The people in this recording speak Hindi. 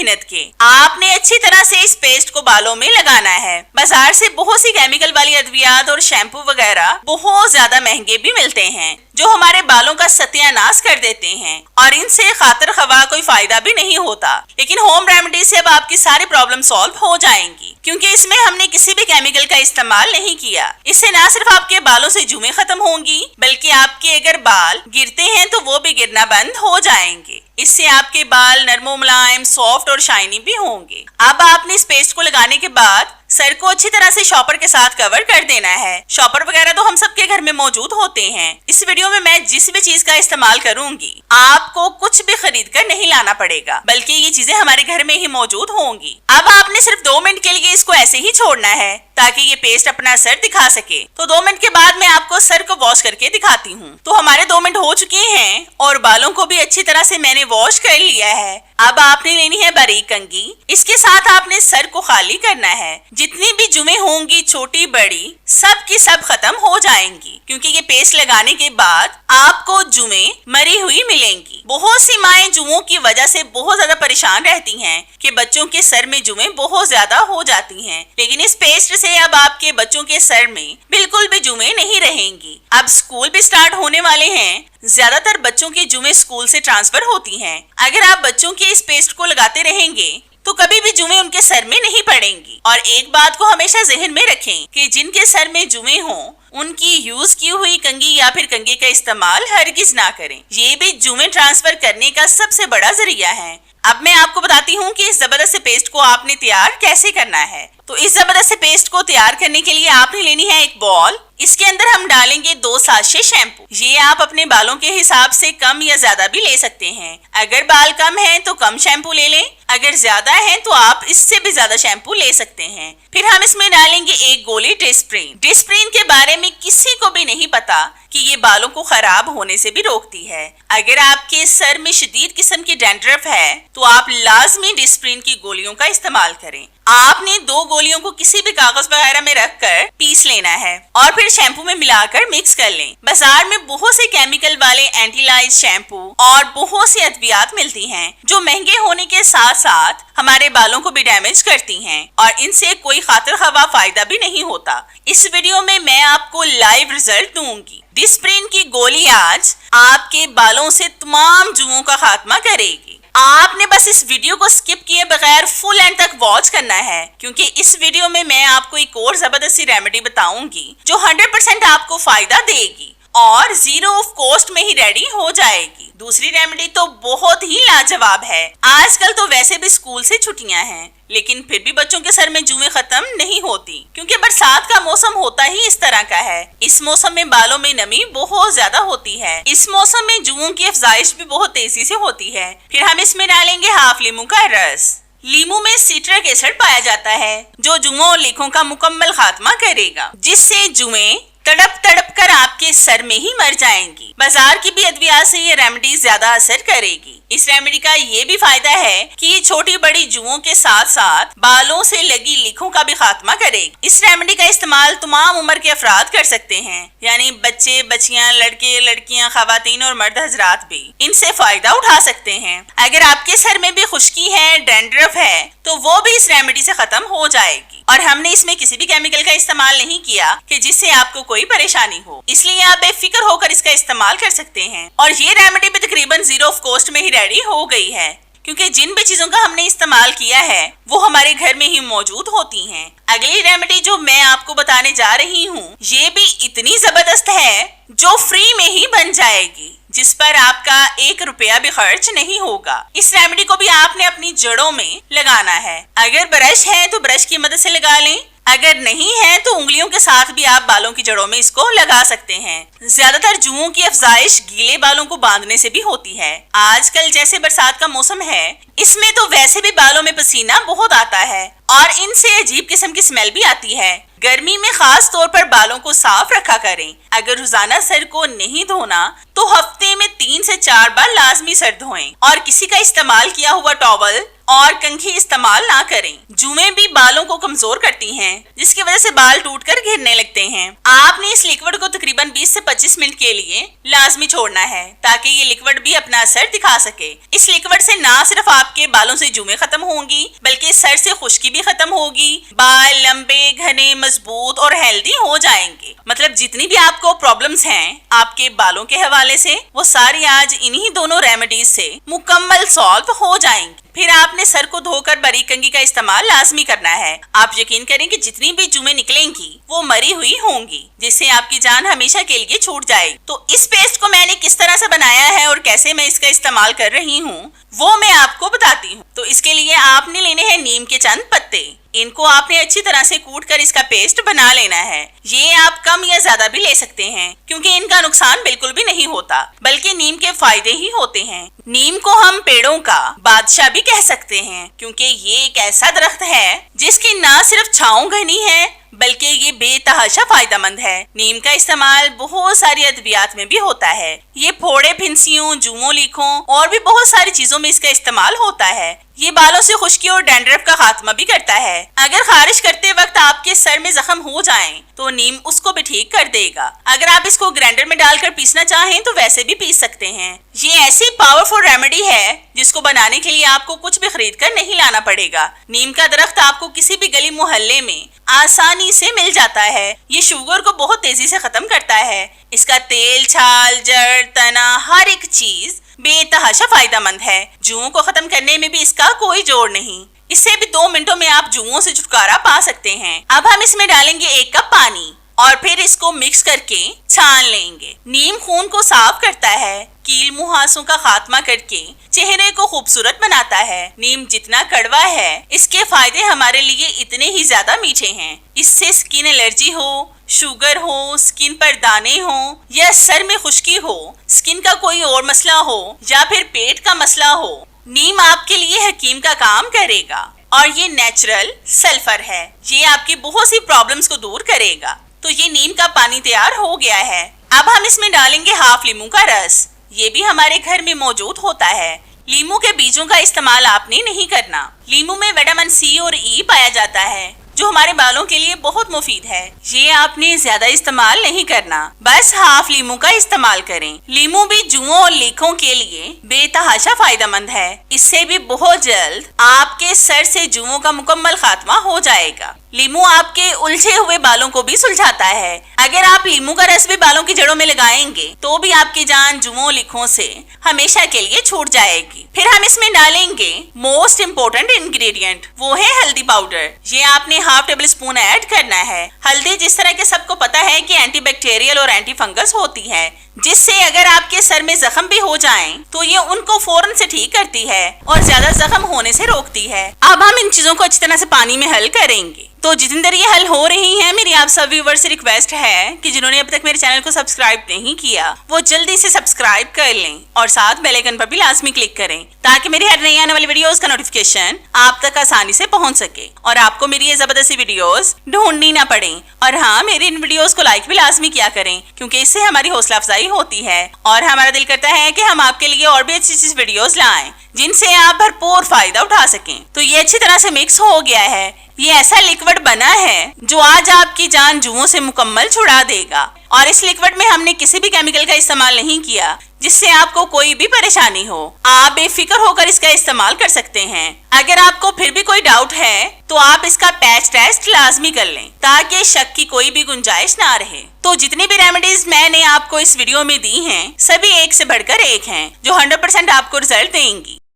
मेहनत के आपने अच्छी तरह से इस पेस्ट को बालों में लगाना है। बाजार से बहुत सी केमिकल वाली अद्वियात और शैम्पू वगैरह बहुत ज्यादा महंगे भी मिलते हैं जो हमारे बालों का सत्यानाश कर देते हैं और इनसे खातिर खवा कोई फायदा भी नहीं होता। लेकिन होम रेमेडी से अब आपकी सारी प्रॉब्लम सॉल्व हो जाएंगी क्योंकि इसमें हमने किसी भी केमिकल का इस्तेमाल नहीं किया। इससे ना सिर्फ आपके बालों से जुमें खत्म होंगी बल्कि आपके अगर बाल गिरते हैं तो वो भी गिरना बंद हो जाएंगे। इससे आपके बाल नरमो मुलायम सॉफ्ट और शाइनी भी होंगे। अब आपने इस पेस्ट को लगाने के बाद सर को अच्छी तरह से शॉपर के साथ कवर कर देना है। शॉपर वगैरह तो हम सबके घर में मौजूद होते हैं। इस वीडियो में मैं जिस भी चीज का इस्तेमाल करूंगी आपको कुछ भी खरीद कर नहीं लाना पड़ेगा बल्कि ये चीजें हमारे घर में ही मौजूद होंगी। अब आपने सिर्फ 2 मिनट के लिए इसको ऐसे ही छोड़ना है ताकि ये पेस्ट अपना सर दिखा सके। तो 2 मिनट के बाद मैं आपको सर को वॉश करके दिखाती हूँ। तो हमारे 2 मिनट हो चुके हैं और बालों को भी अच्छी तरह से मैंने वॉश कर लिया है। अब आपने लेनी है बारीक कंघी। इसके साथ आपने सर को खाली करना है। जितनी भी जुमें होंगी छोटी बड़ी सब की सब खत्म हो जाएंगी क्योंकि ये पेस्ट लगाने के बाद आपको जुमें मरी हुई मिलेंगी। बहुत सी माएं जुमों की वजह से बहुत ज्यादा परेशान रहती हैं कि बच्चों के सर में जुमें बहुत ज्यादा हो जाती हैं। लेकिन इस पेस्ट से अब आपके बच्चों के सर में बिल्कुल भी जुमें नहीं रहेंगी। अब स्कूल भी स्टार्ट होने वाले हैं। ज्यादातर बच्चों की जुमें स्कूल से ट्रांसफर होती हैं। अगर आप बच्चों के इस पेस्ट को लगाते रहेंगे तो कभी भी जुमें उनके सर में नहीं पड़ेंगी। और एक बात को हमेशा जहन में रखें कि जिनके सर में जुमें हों उनकी यूज की हुई कंघी या फिर कंघी का इस्तेमाल हरगिज ना करें। ये भी जुमें ट्रांसफर करने का सबसे बड़ा जरिया है। अब मैं आपको बताती हूँ कि इस जबरदस्त पेस्ट को आपने तैयार कैसे करना है। तो इस जबरदस्त पेस्ट को तैयार करने के लिए आपने लेनी है एक बॉल। इसके अंदर हम डालेंगे 2 साशे शैम्पू। ये आप अपने बालों के हिसाब से कम या ज्यादा भी ले सकते हैं। अगर बाल कम है तो कम शैम्पू ले लें, अगर ज्यादा है तो आप इससे भी ज्यादा शैम्पू ले सकते हैं। फिर हम इसमें डालेंगे 1 गोली डिस्प्रिन। डिस्प्रिन के बारे में किसी को भी नहीं पता कि ये बालों को खराब होने से भी रोकती है। अगर आपके सर में शदीद किस्म की डैंड्रफ है तो आप लाजमी डिस्प्रिन की गोलियों का इस्तेमाल करें। आपने 2 गोलियों को किसी भी कागज वगैरह में रखकर पीस लेना है और फिर शैम्पू में मिलाकर मिक्स कर लें। बाजार में बहुत से केमिकल वाले एंटीलाइज शैम्पू और बहुत सी अद्वियात मिलती हैं जो महंगे होने के साथ साथ हमारे बालों को भी डैमेज करती हैं और इनसे कोई खातिर खवा फायदा भी नहीं होता। इस वीडियो में मैं आपको लाइव रिजल्ट दूंगी। डिस्प्रिन की गोली आज आपके बालों से तमाम जुमों का खात्मा करेगी। आपने बस इस वीडियो को स्किप किए बगैर फुल एंड तक वॉच करना है क्योंकि इस वीडियो में मैं आपको एक और जबरदस्त सी रेमेडी बताऊंगी जो 100% आपको फायदा देगी और 0 ऑफ कॉस्ट में ही रेडी हो जाएगी। दूसरी रेमेडी तो बहुत ही लाजवाब है। आजकल तो वैसे भी स्कूल से छुट्टियां हैं लेकिन फिर भी बच्चों के सर में जुमें खत्म नहीं होती क्योंकि बरसात का मौसम होता ही इस तरह का है। इस मौसम में बालों में नमी बहुत ज्यादा होती है। इस मौसम में जुमों की अफजाइश भी बहुत तेजी से होती है। फिर हम इसमें डालेंगे हाफ लीमू का रस। लीमू में सिट्रिक एसिड पाया जाता है जो जुमों और लीखों का मुकम्मल खात्मा करेगा जिससे जुमें तड़प तड़प कर आपके सर में ही मर जाएंगी। बाजार की भी अद्वियात से ये रेमेडी ज्यादा असर करेगी। इस रेमेडी का ये भी फायदा है कि ये छोटी बड़ी जुओं के साथ साथ बालों से लगी लीखों का भी खात्मा करेगी। इस रेमेडी का इस्तेमाल तमाम उम्र के अफराद कर सकते हैं यानी बच्चे बच्चियां लड़के लड़कियां खवातीन और मर्द हजरात भी इनसे फायदा उठा सकते हैं। अगर आपके सर में भी खुश्की है डैंड्रफ है तो वो भी इस रेमेडी से खत्म हो जाएगी। और हमने इसमें किसी भी केमिकल का इस्तेमाल नहीं किया कि जिससे आपको कोई परेशानी हो, इसलिए आप बेफिक्र होकर इसका इस्तेमाल कर सकते हैं। और ये रेमेडी भी तकरीबन 0 ऑफ कॉस्ट में ही रेडी हो गई है क्योंकि जिन भी चीजों का हमने इस्तेमाल किया है वो हमारे घर में ही मौजूद होती हैं। अगली रेमेडी जो मैं आपको बताने जा रही हूँ ये भी इतनी जबरदस्त है जो फ्री में ही बन जाएगी जिस पर आपका 1 रुपया भी खर्च नहीं होगा। इस रेमेडी को भी आपने अपनी जड़ों में लगाना है। अगर ब्रश है तो ब्रश की मदद से लगा लें, अगर नहीं है तो उंगलियों के साथ भी आप बालों की जड़ों में इसको लगा सकते हैं। ज्यादातर जुओं की अफजाइश गीले बालों को बांधने से भी होती है। आजकल जैसे बरसात का मौसम है इसमें तो वैसे भी बालों में पसीना बहुत आता है और इनसे अजीब किस्म की स्मेल भी आती है। गर्मी में खास तौर पर बालों को साफ रखा करें। अगर रोजाना सर को नहीं धोना तो हफ्ते में 3 से 4 बार लाजमी सर धोएं और किसी का इस्तेमाल किया हुआ टॉवल और कंघी इस्तेमाल ना करें। जुएं भी बालों को कमजोर करती हैं, जिसकी वजह से बाल टूटकर गिरने लगते हैं। आपने इस लिक्विड को तकरीबन 20 से 25 मिनट के लिए लाजमी छोड़ना है ताकि ये लिक्विड भी अपना असर दिखा सके। इस लिक्विड से ना सिर्फ आपके बालों से जुएं खत्म होंगी बल्कि सर से खुश्की भी खत्म होगी। बाल लंबे, घने, मजबूत और हेल्दी हो जाएंगे। मतलब जितनी भी आपको प्रॉब्लम्स हैं आपके बालों के हवाले से, वो सारी आज इन्हीं दोनों रेमेडीज से मुकम्मल सॉल्व हो जाएंगी। फिर आपने सर को धोकर बारीक कंघी का इस्तेमाल लाजमी करना है। आप यकीन करें कि जितनी भी जुएं निकलेंगी वो मरी हुई होंगी, जिससे आपकी जान हमेशा के लिए छूट जाएगी। तो इस पेस्ट को मैंने किस तरह से बनाया है और कैसे मैं इसका इस्तेमाल कर रही हूँ वो मैं आपको बताती हूँ। तो इसके लिए आपने लेने हैं नीम के चंद पत्ते। इनको आपने अच्छी तरह से कूट कर इसका पेस्ट बना लेना है। ये आप कम या ज्यादा भी ले सकते हैं क्योंकि इनका नुकसान बिल्कुल भी नहीं होता बल्कि नीम के फायदे ही होते हैं। नीम को हम पेड़ों का बादशाह भी कह सकते हैं क्योंकि ये एक ऐसा दरख्त है जिसकी ना सिर्फ छांव घनी है बल्कि ये बेतहाशा फायदेमंद है। नीम का इस्तेमाल बहुत सारी अद्वियात में भी होता है। ये फोड़े, फिंसियों, जुओं, लीखों और भी बहुत सारी चीजों में इसका इस्तेमाल होता है। ये बालों से खुश्की और डैंड्रफ का खात्मा भी करता है। अगर खारिश करते वक्त आपके सर में जख्म हो जाएं, तो नीम उसको भी ठीक कर देगा। अगर आप इसको ग्राइंडर में डालकर पीसना चाहें तो वैसे भी पीस सकते हैं। ये ऐसी पावरफुल रेमेडी है जिसको बनाने के लिए आपको कुछ भी खरीद कर नहीं लाना पड़ेगा। नीम का दरख्त आपको किसी भी गली मोहल्ले में आसानी से मिल जाता है। ये शुगर को बहुत तेजी से खत्म करता है। इसका तेल, छाल, जड़, तना, हर एक चीज बेतहाशा फायदेमंद है। जुओं को खत्म करने में भी इसका कोई जोड़ नहीं। इससे भी 2 मिनटों में आप जुओं से छुटकारा पा सकते हैं। अब हम इसमें डालेंगे 1 कप पानी और फिर इसको मिक्स करके छान लेंगे। नीम खून को साफ करता है, कील मुहासों का खात्मा करके चेहरे को खूबसूरत बनाता है। नीम जितना कड़वा है इसके फायदे हमारे लिए इतने ही ज्यादा मीठे हैं। इससे स्किन एलर्जी हो, शुगर हो, स्किन पर दाने हो या सर में खुश्की हो, स्किन का कोई और मसला हो या फिर पेट का मसला हो, नीम आपके लिए हकीम का काम करेगा। और ये नेचुरल सल्फर है, ये आपकी बहुत सी प्रॉब्लम्स को दूर करेगा। तो ये नीम का पानी तैयार हो गया है। अब हम इसमें डालेंगे हाफ लीमू का रस। ये भी हमारे घर में मौजूद होता है। लीमू के बीजों का इस्तेमाल आपने नहीं करना। लीमू में विटामिन सी और ई पाया जाता है जो हमारे बालों के लिए बहुत मुफीद है। ये आपने ज्यादा इस्तेमाल नहीं करना, बस हाफ लीमू का इस्तेमाल करें। लीमू भी जुओं और लीखों के लिए बेतहाशा फायदेमंद है। इससे भी बहुत जल्द आपके सर से जुओं का मुकम्मल खात्मा हो जाएगा। लीमू आपके उलझे हुए बालों को भी सुलझाता है। अगर आप लीमू का रस भी बालों की जड़ों में लगाएंगे तो भी आपकी जान जुओं लीखों से हमेशा के लिए छूट जाएगी। फिर हम इसमें डालेंगे मोस्ट इम्पोर्टेंट इंग्रेडिएंट, वो है हल्दी पाउडर। ये आपने हाफ टेबल स्पून ऐड करना है। हल्दी जिस तरह के सबको पता है कि एंटीबैक्टीरियल और एंटी फंगस होती है, जिससे अगर आपके सर में जख्म भी हो जाएं तो ये उनको फौरन से ठीक करती है और ज्यादा जख्म होने से रोकती है। अब हम इन चीजों को अच्छी तरह से पानी में हल करेंगे। तो जितनी देर ये हल हो रही है, मेरी आप सब व्यूअर्स से रिक्वेस्ट है कि जिन्होंने अब तक मेरे चैनल को सब्सक्राइब नहीं किया वो जल्दी से सब्सक्राइब कर लें और साथ बेल आइकन पर भी लाजमी क्लिक करें ताकि मेरी हर नई आने वाली वीडियोस का नोटिफिकेशन आप तक आसानी से पहुंच सके और आपको मेरी ये जबरदस्ती वीडियोस ढूंढनी ना पड़े। और हाँ, मेरी इन वीडियोस को लाइक भी लाजमी किया करें क्योंकि इससे हमारी हौसला अफजाई होती है और हमारा दिल करता है कि हम आपके लिए और भी अच्छी वीडियोस लाएं जिनसे आप भरपूर फायदा उठा सकें। तो ये अच्छी तरह से मिक्स हो गया है। ये ऐसा लिक्विड बना है जो आज आपकी जान जुओं से मुकम्मल छुड़ा देगा। और इस लिक्विड में हमने किसी भी केमिकल का इस्तेमाल नहीं किया जिससे आपको कोई भी परेशानी हो। आप बेफिक्र होकर इसका इस्तेमाल कर सकते हैं। अगर आपको फिर भी कोई डाउट है तो आप इसका पैच टेस्ट लाजमी कर लें ताकि शक की कोई भी गुंजाइश ना रहे। तो जितनी भी रेमेडीज मैंने आपको इस वीडियो में दी हैं सभी एक से बढ़कर एक हैं जो 100% आपको रिजल्ट देंगी।